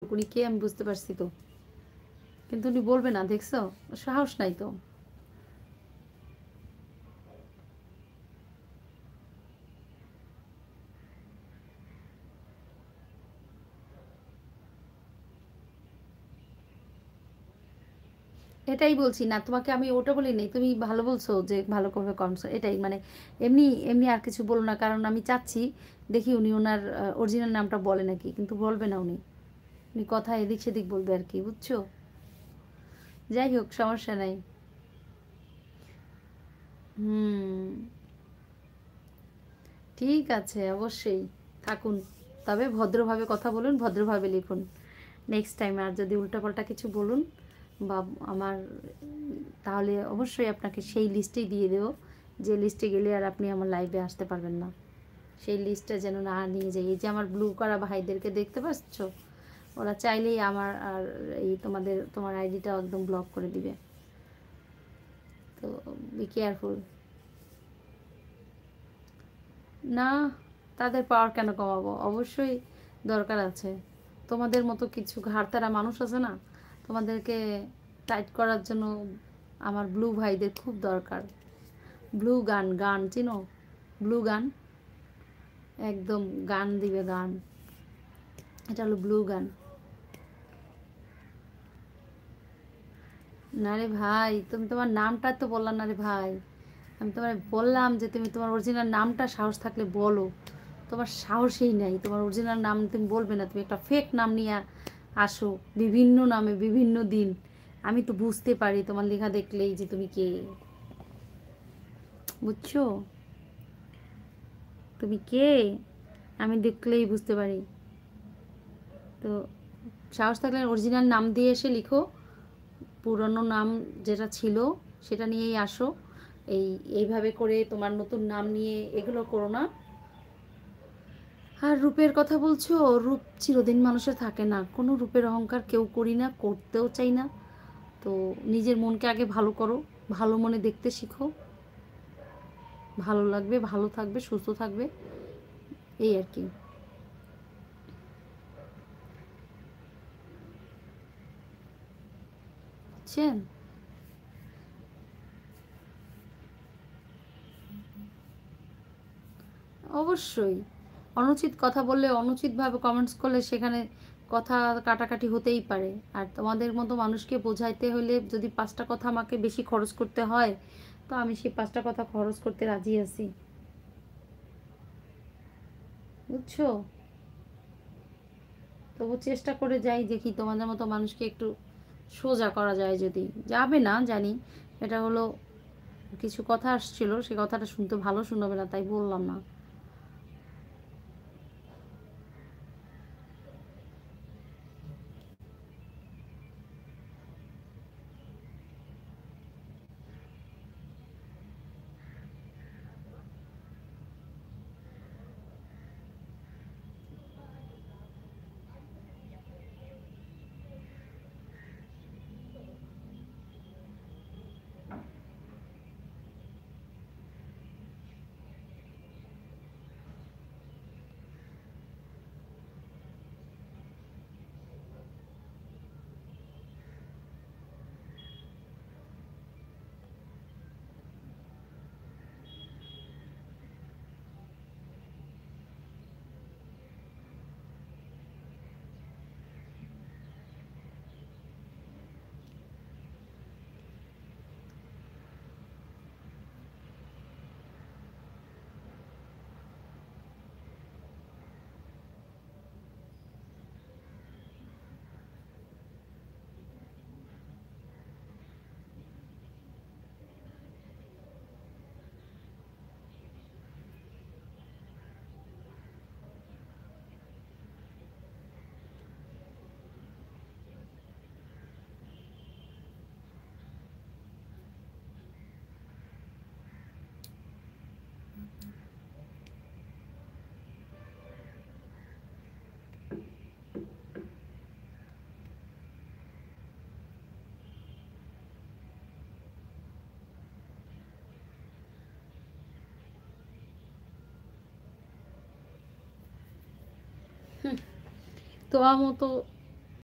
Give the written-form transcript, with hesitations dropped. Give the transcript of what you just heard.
উনি কে আমি বুঝতে পারছি তো, কিন্তু উনি বলবে না, দেখছো? সাহস নাই তো। এটাই বলছি না তোমাকে, আমি ওটা বলি নাই, তুমি ভালো বলছো যে ভালো করে কমেন্টস, এটাই মানে এমনি এমনি আর কিছু বলো না, কারণ আমি চাচ্ছি দেখি উনি ওনার অরিজিনাল নামটা বলে নাকি, কিন্তু বলবে না উনি, উনি কথা এদিক সেদিক বলবে আর কি, বুঝছো? যাই হোক, সমস্যা নাই। হুম, ঠিক আছে, অবশ্যই থাকুন, তবে ভদ্রভাবে কথা বলুন, ভদ্রভাবে লিখুন নেক্সট টাইম। আর যদি উল্টাপাল্টা কিছু বলুন বা আমার, তাহলে অবশ্যই আপনাকে সেই লিস্টেই দিয়ে দেবো, যে লিস্টে গেলে আর আপনি আমার লাইভে আসতে পারবেন না। সেই লিস্টটা যেন না নিয়ে যাই। এই যে আমার ব্লু করা ভাইদেরকে দেখতে পাচ্ছ, ওরা চাইলেই আমার আর এই তোমার আইডিটা একদম ব্লক করে দিবে। তো বি কেয়ারফুল। না, তাদের পাওয়ার কেন কমাবো? অবশ্যই দরকার আছে। তোমাদের মতো কিছু ঘাড়তারা মানুষ আছে না, তোমাদেরকে টাইট করার জন্য আমার ব্লু ভাইদের খুব দরকার। ব্লু গান, গান চিনো? ব্লু গান, একদম গান দিবে, গান। এটা হলো ব্লু গান। না রে ভাই, তুমি তোমার নামটা তো বললাম না রে ভাই। আমি তোমার বললাম যে তুমি তোমার অরিজিনাল নামটা সাহস থাকলে বলো। তোমার সাহসই নাই, তোমার অরিজিনাল নাম তুমি বলবে না, তুমি একটা ফেক নাম নিয়ে আসো, বিভিন্ন নামে বিভিন্ন দিন। আমি তো বুঝতে পারি তোমার লেখা দেখলেই যে তুমি কে, বুঝছো? তুমি কে আমি দেখলেই বুঝতে পারি। তো সাহস থাকলে অরিজিনাল নাম দিয়ে এসে লিখো, পুরনো নাম যেটা ছিল সেটা নিয়েই আসো। এইভাবে করে তোমার নতুন নাম নিয়ে এগুলো করো না। আর রূপের কথা বলছো, রূপ চিরদিন মানুষের থাকে না, কোনো রূপের অহংকার কেউ করি না, করতেও চাই না। তো নিজের মনকে আগে ভালো করো, ভালো মনে দেখতে শিখো, ভালো লাগবে, ভালো থাকবে, সুস্থ থাকবে, এই আর কি, বুঝছেন? অবশ্যই অনুচিত কথা বললে, অনুচিতভাবে কমেন্টস করলে সেখানে কথা কাটাকাটি হতেই পারে। আর তোমাদের মতো মানুষকে বোঝাইতে হলে যদি 5টা কথা আমাকে বেশি খরচ করতে হয়, তো আমি সেই 5টা কথা খরচ করতে রাজি আছি, বুঝছো? তবু চেষ্টা করে যাই, দেখি তোমাদের মতো মানুষকে একটু সোজা করা যায়, যদি যাবে না জানি। এটা হলো, কিছু কথা আসছিল, সে কথাটা শুনতে ভালো শোনাবে না, তাই বললাম না। তোমার মতো